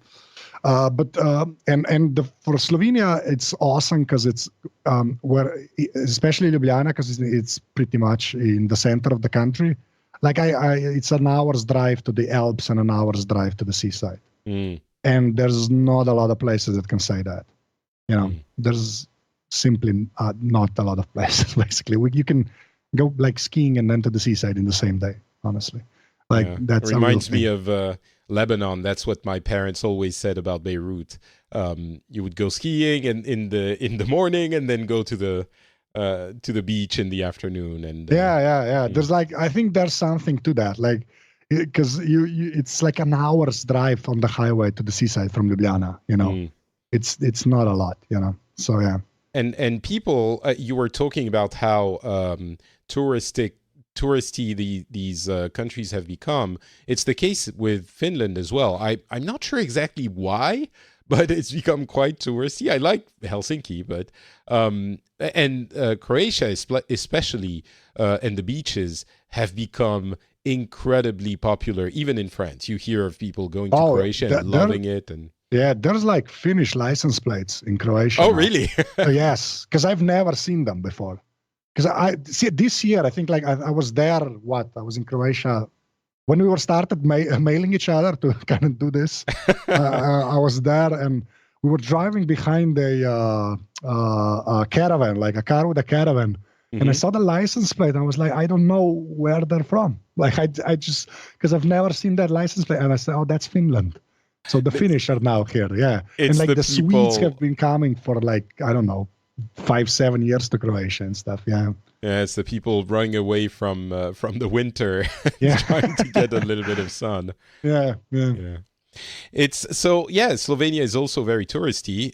For Slovenia, it's awesome because it's especially Ljubljana, because it's pretty much in the center of the country. Like it's an hour's drive to the Alps and an hour's drive to the seaside. And there's not a lot of places that can say that. You know, there's simply not a lot of places. Basically, you can go like skiing and then to the seaside in the same day. Honestly, that reminds me of Lebanon. That's what my parents always said about Beirut. You would go skiing and in the morning, and then go to the beach in the afternoon. And There's I think there's something to that, like because it's like an hour's drive on the highway to the seaside from Ljubljana. You know, it's not a lot. You know, so yeah. And people, you were talking about how touristy these countries have become. It's the case with Finland as well. I'm not sure exactly why, but it's become quite touristy. I like Helsinki, but and Croatia especially, and the beaches have become incredibly popular. Even in France, you hear of people going to Croatia and loving it. And there's like Finnish license plates in Croatia. Oh, now. really? Yes, because I've never seen them before. Because I see this year, I think like I was there. I was in Croatia when we were started mailing each other to kind of do this. I was there, and we were driving behind a caravan, like a car with a caravan, and I saw the license plate. And I was like, I don't know where they're from. Like I just because I've never seen that license plate, and I said, oh, that's Finland. So the Finnish are now here, yeah. It's and like the people... Swedes have been coming for like I don't know. 5-7 years to Croatia and stuff. Yeah, it's the people running away from the winter, trying to get a little bit of sun. Yeah. It's Slovenia is also very touristy.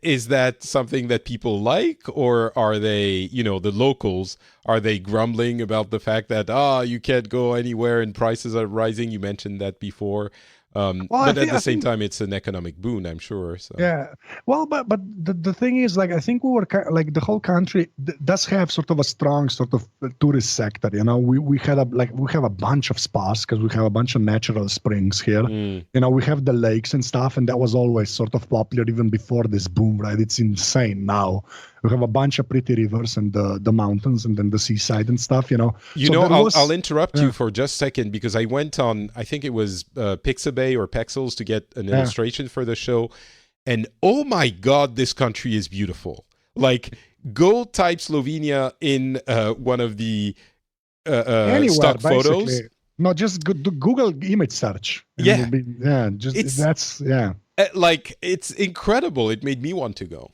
Is that something that people like, or are they, the locals, are they grumbling about the fact that you can't go anywhere and prices are rising? You mentioned that before. But at the same time, it's an economic boon, I'm sure. So. Yeah. Well, but the thing is, like, I think we were like the whole country does have sort of a strong sort of tourist sector. You know, we have a bunch of spas because we have a bunch of natural springs here. You know, we have the lakes and stuff, and that was always sort of popular even before this boom, right? It's insane now. We have a bunch of pretty rivers and the mountains and then the seaside and stuff, you know. I'll interrupt you for just a second because I went on, I think it was Pixabay or Pexels to get an illustration for the show. And oh my God, this country is beautiful. Like, go type Slovenia in one of the stock photos. Basically. No, just Google image search. Yeah. Like, it's incredible. It made me want to go.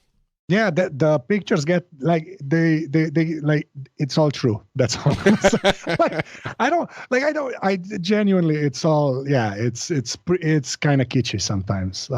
Yeah, the pictures get like they like it's all true. That's all. I genuinely it's all it's kind of kitschy sometimes.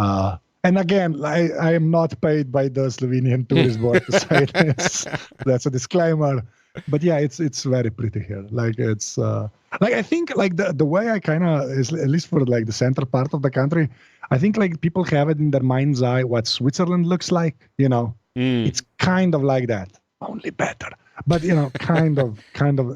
And again, I am not paid by the Slovenian Tourist Board to say this. That's a disclaimer. But yeah, it's very pretty here. Like it's like I think like the way I kind of is at least for like the center part of the country, I think like people have it in their mind's eye what Switzerland looks like, you know. It's kind of like that, only better. But you know, kind of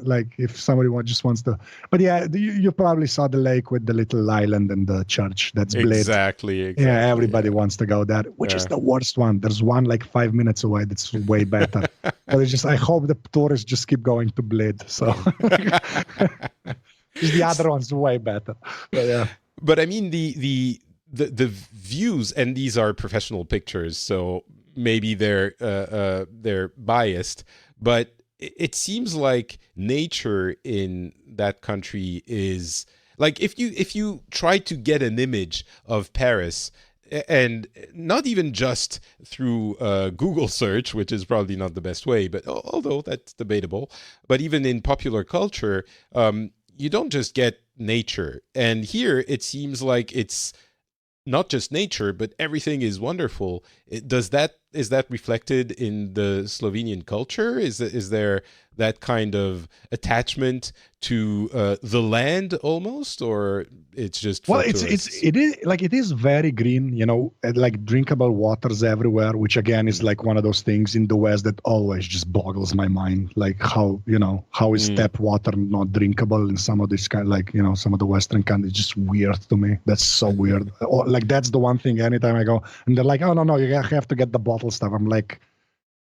like if somebody just wants to. But yeah, you probably saw the lake with the little island and the church. That's exactly. Yeah, everybody wants to go there, which is the worst one. There's one like 5 minutes away that's way better. But it's just I hope the tourists just keep going to Bled. So the other one's way better. But yeah. But I mean the views, and these are professional pictures, so maybe they're biased, but it seems like nature in that country is like if you try to get an image of Paris, and not even just through Google search, which is probably not the best way, but although that's debatable, but even in popular culture, you don't just get nature. And here it seems like it's not just nature, but everything is wonderful. Is that reflected in the Slovenian culture? Is there that kind of attachment to the land almost, or it's just for tourists? It is very green, like drinkable waters everywhere, which again is like one of those things in the West that always just boggles my mind. Like how is tap water not drinkable in some of these some of the Western countries? Just weird to me. That's so weird. Like that's the one thing anytime I go and they're like, oh no, you have to get the bottle stuff. I'm like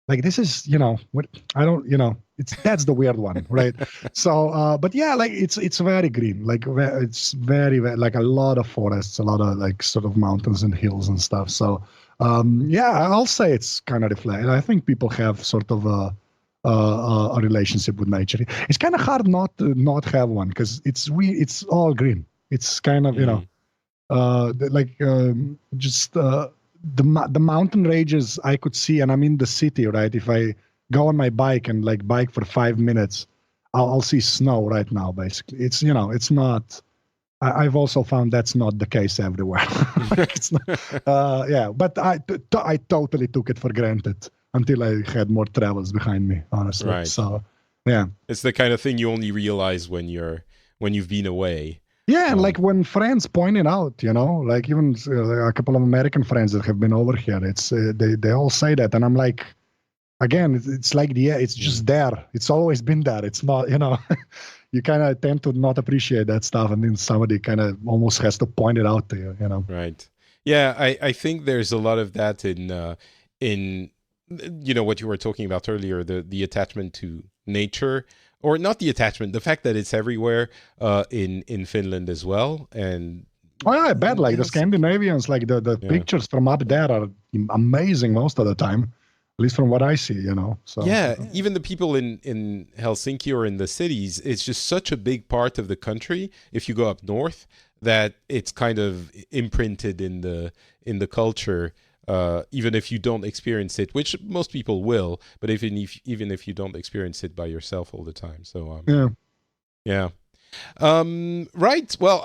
this is what I don't that's the weird one, right? So but yeah, like it's very green, like it's very, very like a lot of forests, a lot of like sort of mountains and hills and stuff. So yeah, I'll say it's kind of reflected. I think people have sort of a relationship with nature. It's kind of hard not to not have one because it's all green. It's kind of the mountain ranges I could see, and I'm in the city, right? If I go on my bike and like bike for 5 minutes, I'll see snow right now. Basically, it's it's not. I've also found that's not the case everywhere. It's not, yeah, but I totally took it for granted until I had more travels behind me, honestly. Right. So yeah, it's the kind of thing you only realize when you've been away. Yeah, and like when friends pointed out, like even a couple of American friends that have been over here, it's they all say that, and I'm like, again, it's like it's just there. It's always been there. It's not, you kind of tend to not appreciate that stuff, and then somebody kind of almost has to point it out to you, Right. Yeah, I think there's a lot of that in what you were talking about earlier, the attachment to nature. Or not the attachment, the fact that it's everywhere in Finland as well. And oh yeah, I bet like the Scandinavians, like the pictures from up there are amazing most of the time, at least from what I see, So yeah, even the people in Helsinki or in the cities, it's just such a big part of the country. If you go up north, that it's kind of imprinted in the culture. Even if you don't experience it, which most people will, but even if you don't experience it by yourself all the time. So yeah. Right. Well,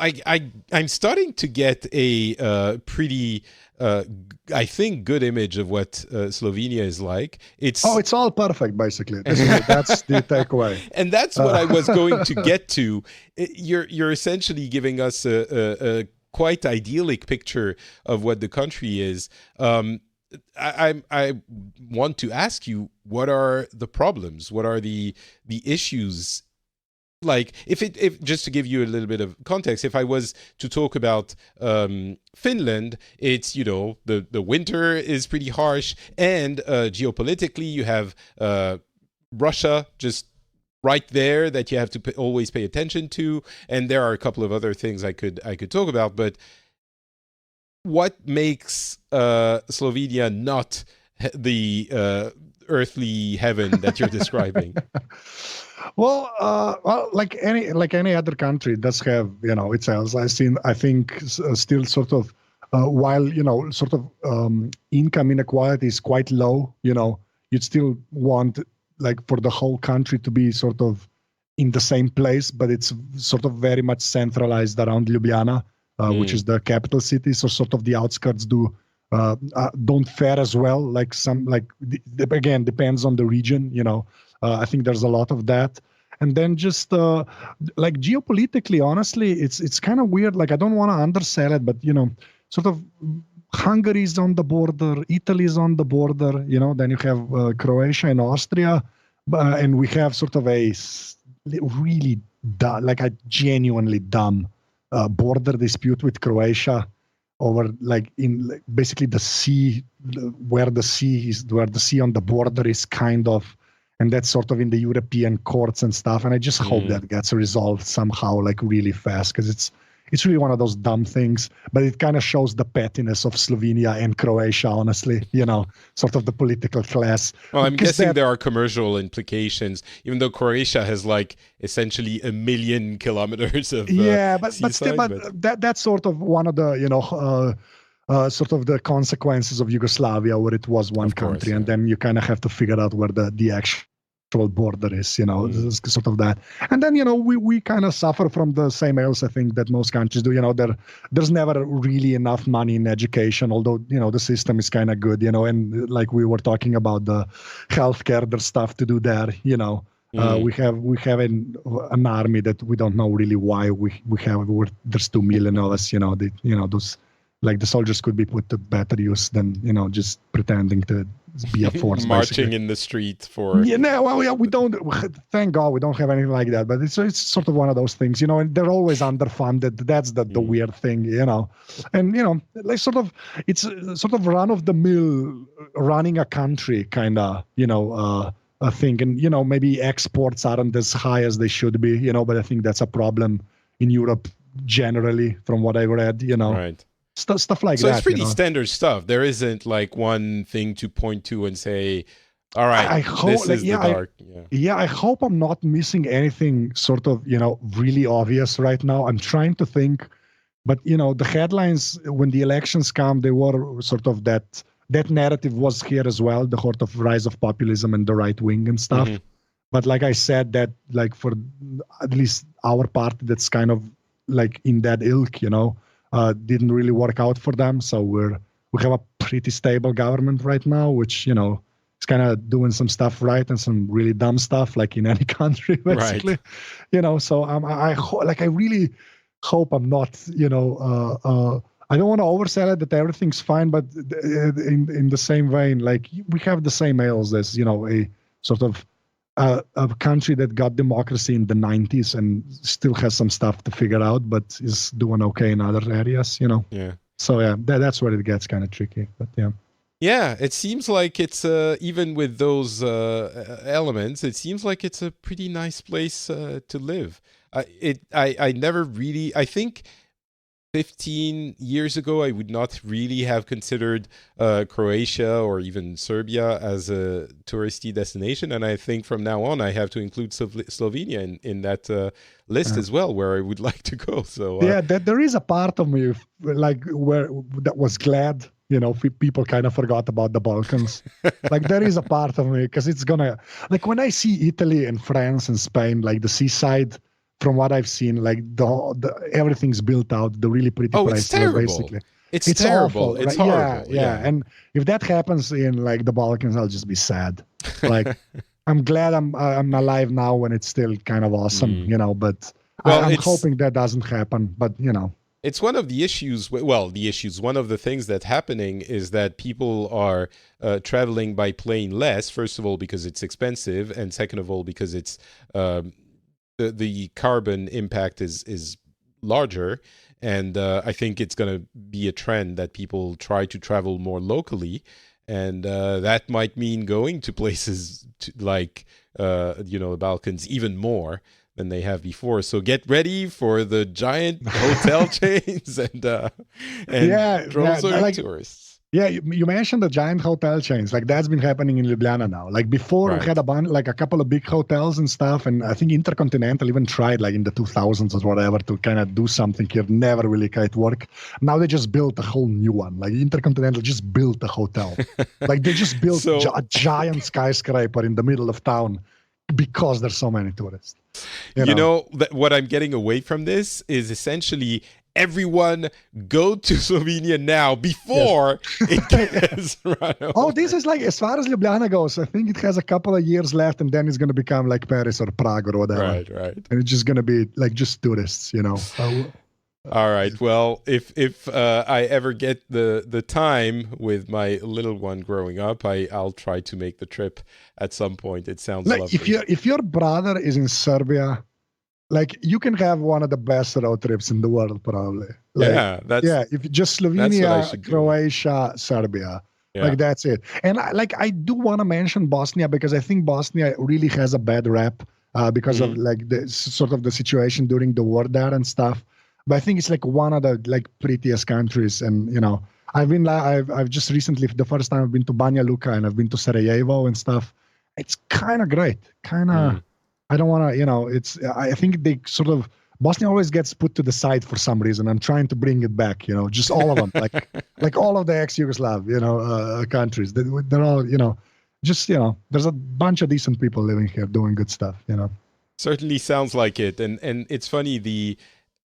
I'm starting to get a pretty I think good image of what Slovenia is like. It's all perfect, basically. That's the takeaway. And that's what I was going to get to. You're essentially giving us a quite idyllic picture of what the country is. I want to ask you, what are the problems? What are the issues? Like, if just to give you a little bit of context, if I was to talk about Finland, it's the winter is pretty harsh, and geopolitically you have Russia just right there that you have to always pay attention to, and there are a couple of other things I could talk about. But what makes Slovenia not the earthly heaven that you're describing? Well, like any other country, it does have its else. I think still sort of while sort of income inequality is quite low. You'd still want like for the whole country to be sort of in the same place, but it's sort of very much centralized around Ljubljana, which is the capital city. So sort of the outskirts don't fare as well. Like again, depends on the region. I think there's a lot of that. And then just like geopolitically, honestly, it's kind of weird. Like I don't want to undersell it, but sort of Hungary's on the border, Italy's on the border, then you have Croatia and Austria, and we have sort of a really like a genuinely dumb border dispute with Croatia over basically the sea, where the sea on the border is kind of, and that's sort of in the European courts and stuff. And I just hope that gets resolved somehow, like really fast, because it's really one of those dumb things, but it kind of shows the pettiness of Slovenia and Croatia, honestly, sort of the political class. Well, I'm guessing there are commercial implications, even though Croatia has like essentially 1 million kilometers of but that's sort of one of the, sort of the consequences of Yugoslavia, where it was one country, and then you kind of have to figure out where the actual border is, sort of that. And then, we kind of suffer from the same ills, I think, that most countries do. There's never really enough money in education, although, the system is kind of good, and like we were talking about the healthcare, there's stuff to do there, we have an army that we don't know really why there's 2 million of us, those, like, the soldiers could be put to better use than, just pretending to be a force. Marching basically. In the street for... we don't, thank God we don't have anything like that, but it's sort of one of those things, and they're always underfunded. That's the weird thing, and, like it's sort of run of the mill running a country kind of, a thing. And, maybe exports aren't as high as they should be, but I think that's a problem in Europe generally from what I've read, Right. Stuff like that. So it's pretty standard stuff. There isn't like one thing to point to and say, all right, I hope, this is the dark. I hope I'm not missing anything sort of, really obvious right now. I'm trying to think, but, the headlines, when the elections come, they were sort of that narrative was here as well, the sort of rise of populism and the right wing and stuff. Mm-hmm. But like I said, that like for at least our party, that's kind of like in that ilk, didn't really work out for them. So we have a pretty stable government right now, which, is kind of doing some stuff right and some really dumb stuff, like in any country, basically. Right. So I really hope I'm not, I don't want to oversell it that everything's fine, but in the same vein, like we have the same ails as, a sort of a country that got democracy in the 90s and still has some stuff to figure out, but is doing okay in other areas, Yeah. So that's where it gets kind of tricky, but yeah. Yeah, it seems like it's even with those elements, it seems like it's a pretty nice place to live. I never really, I think 15 years ago, I would not really have considered Croatia or even Serbia as a touristy destination. And I think from now on, I have to include Slovenia in that list as well, where I would like to go. So there is a part of me like that was glad, people kind of forgot about the Balkans. Like there is a part of me, because it's gonna, like when I see Italy and France and Spain, like the seaside, from what I've seen, like the everything's built out, the really pretty places, basically. It's terrible. Awful, it's right? horrible. Yeah. And if that happens in like the Balkans, I'll just be sad. Like I'm glad I'm alive now when it's still kind of awesome, but I'm hoping that doesn't happen. But it's one of the issues. Well, one of the things that's happening is that people are traveling by plane less. First of all, because it's expensive, and second of all, because it's the carbon impact is larger, and I think it's going to be a trend that people try to travel more locally, and that might mean going to places like the Balkans even more than they have before. So get ready for the giant hotel chains and droves of tourists. Yeah, you mentioned the giant hotel chains. Like that's been happening in Ljubljana now. Like before, we had a couple of big hotels and stuff, and I think Intercontinental even tried like in the 2000s or whatever to kind of do something here. Never really quite work. Now they just built a whole new one. Like Intercontinental just built a hotel. Like they just built a giant skyscraper in the middle of town because there's so many tourists. What I'm getting away from this is essentially everyone go to Slovenia now before it gets run over. Oh, this is like, as far as Ljubljana goes, I think it has a couple of years left, and then it's going to become like Paris or Prague or whatever. Right. And it's just going to be like just tourists, All right. Well, if I ever get the time with my little one growing up, I'll try to make the trip at some point. It sounds lovely. If your brother is in Serbia, like you can have one of the best road trips in the world, probably. Like, if just Slovenia, Croatia, Serbia, like that's it. And I do want to mention Bosnia, because I think Bosnia really has a bad rap because of like the sort of the situation during the war there and stuff. But I think it's like one of the like prettiest countries, and I've just recently, the first time I've been to Banja Luka, and I've been to Sarajevo and stuff. It's kind of great, I don't want to, I think they sort of Bosnia always gets put to the side for some reason. I'm trying to bring it back, just all of them, like all of the ex-Yugoslav, countries. They're all, there's a bunch of decent people living here doing good stuff, Certainly sounds like it. And it's funny,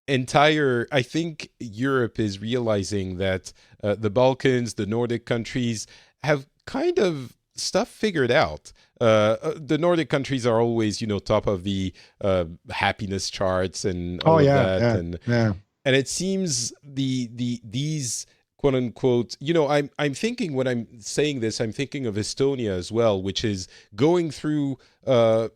I think Europe is realizing that the Balkans, the Nordic countries have kind of stuff figured out. The Nordic countries are always, top of the happiness charts and all of that. And it seems these quote unquote, I'm thinking when I'm saying this, I'm thinking of Estonia as well, which is going through a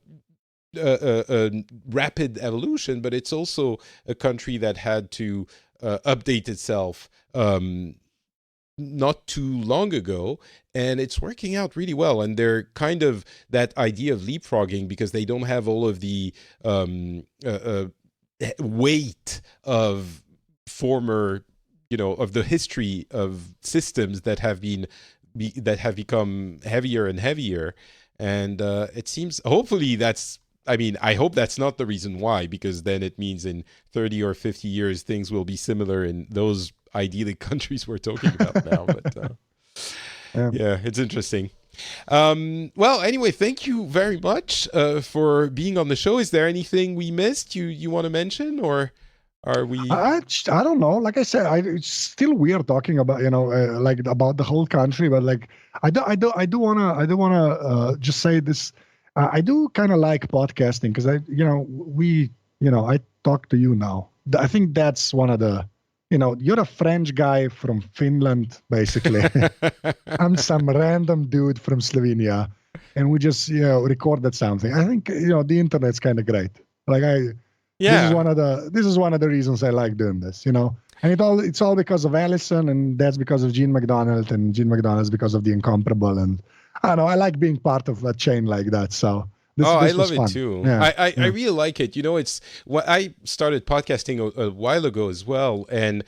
rapid evolution, but it's also a country that had to update itself not too long ago, and it's working out really well. And they're kind of that idea of leapfrogging because they don't have all of the weight of former, of the history of systems that have become heavier and heavier. And it seems, hopefully I hope that's not the reason why, because then it means in 30 or 50 years, things will be similar in those idyllic countries we're talking about now. But yeah, it's interesting. Well, anyway, thank you very much for being on the show. Is there anything we missed you want to mention, or are we? I don't know. Like I said, it's still weird talking about about the whole country, but I do wanna just say this. I do kind of like podcasting because I talk to you now. I think that's one of the, you're a French guy from Finland, basically. I'm some random dude from Slovenia, and we just, recorded something. I think, the internet's kind of great. This is one of the reasons I like doing this, And it's all because of Allison, and that's because of Gene McDonald, and Gene McDonald's because of The Incomparable. And I don't know, I like being part of a chain like that. So I love it too. Yeah. I really like it. It's what I started podcasting a while ago as well, and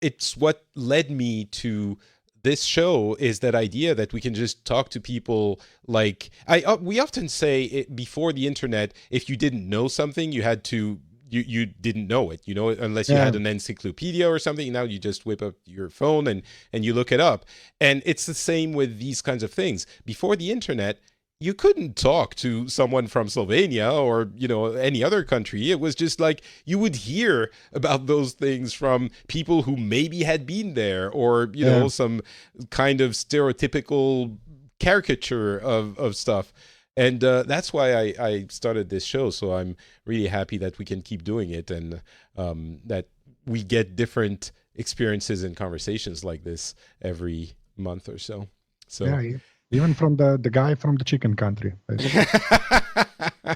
it's what led me to this show is that idea that we can just talk to people. We often say before the internet, if you didn't know something, you had to. You didn't know it, unless you had an encyclopedia or something. Now you just whip up your phone and you look it up. And it's the same with these kinds of things. Before the internet, you couldn't talk to someone from Slovenia or, any other country. It was just you would hear about those things from people who maybe had been there or, some kind of stereotypical caricature of stuff. And that's why I started this show. So I'm really happy that we can keep doing it and that we get different experiences and conversations like this every month or so. So yeah, even from the guy from the chicken country. Yeah.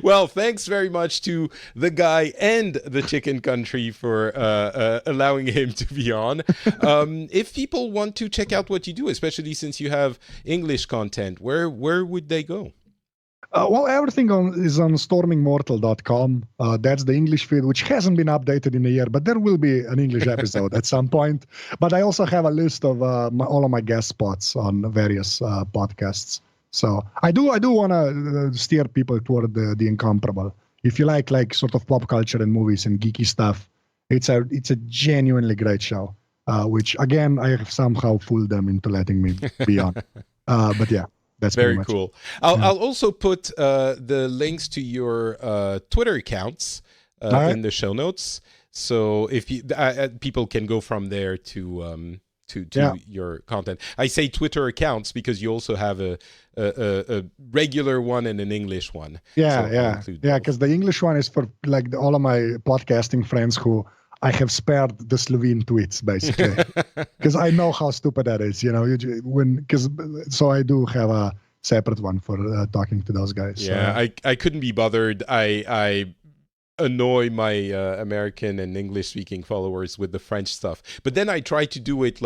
Well, thanks very much to the guy and the chicken country for allowing him to be on. If people want to check out what you do, especially since you have English content, where would they go? Well, everything is on stormingmortal.com. That's the English feed, which hasn't been updated in a year, but there will be an English episode at some point. But I also have a list of all of my guest spots on various podcasts. So I do want to steer people toward the Incomparable. If you like sort of pop culture and movies and geeky stuff, it's a genuinely great show. Which again, I have somehow fooled them into letting me be on. But yeah. That's very cool. I'll also put the links to your Twitter accounts in the show notes, so if you people can go from there to your content. I say Twitter accounts because you also have a regular one and an English one. Yeah, because the English one is for all of my podcasting friends who I have spared the Slovene tweets, basically, because I know how stupid that is, so I do have a separate one for talking to those guys. Yeah, so. I couldn't be bothered. I annoy my American and English speaking followers with the French stuff, but then I try to do it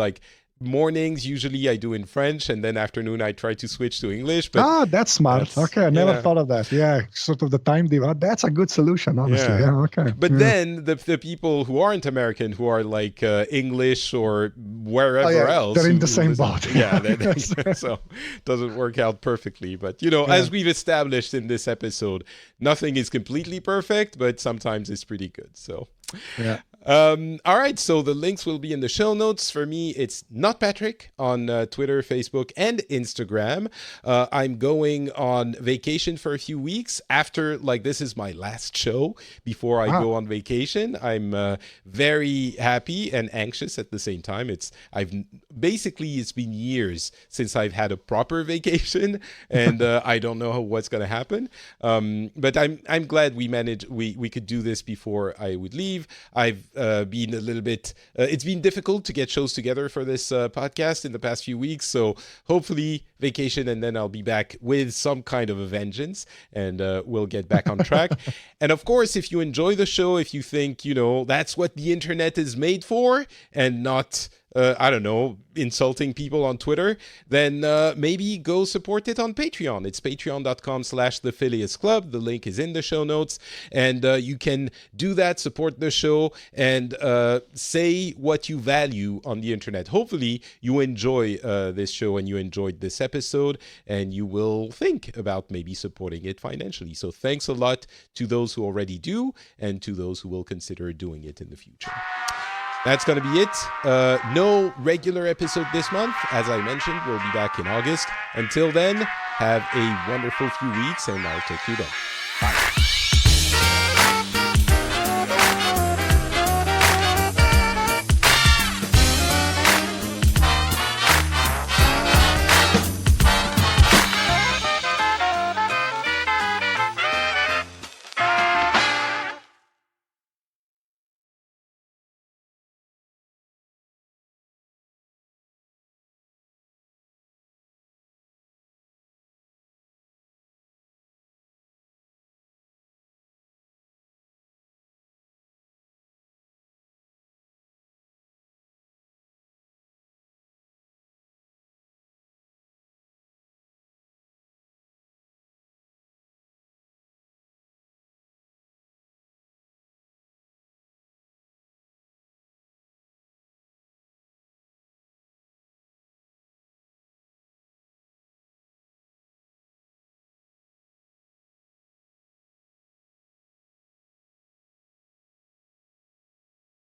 mornings usually I do in French, and then afternoon I try to switch to English. But that's smart. Okay, I never thought of that. Yeah, sort of the time divide. That's a good solution, honestly. Yeah, okay. But then the people who aren't American, who are like English or wherever else, they're in the same boat. So it doesn't work out perfectly. But as we've established in this episode, nothing is completely perfect, but sometimes it's pretty good. So yeah. All right, so the links will be in the show notes. For me, it's Not Patrick on Twitter, Facebook, and Instagram. I'm going on vacation for a few weeks after, this is my last show before I go on vacation. I'm very happy and anxious at the same time. It's been years since I've had a proper vacation, and I don't know what's going to happen. But I'm glad we could do this before I would leave. I've been a little bit it's been difficult to get shows together for this podcast in the past few weeks, so hopefully vacation, and then I'll be back with some kind of a vengeance, and we'll get back on track. And of course, if you enjoy the show, if you think that's what the internet is made for and not insulting people on Twitter, then maybe go support it on Patreon. It's patreon.com/the Phileas Club. The link is in the show notes, and you can do that, support the show, and say what you value on the internet. Hopefully you enjoy this show and you enjoyed this episode, and you will think about maybe supporting it financially. So thanks a lot to those who already do, and to those who will consider doing it in the future. That's going to be it. No regular episode this month. As I mentioned, we'll be back in August. Until then, have a wonderful few weeks, and I'll talk to you then.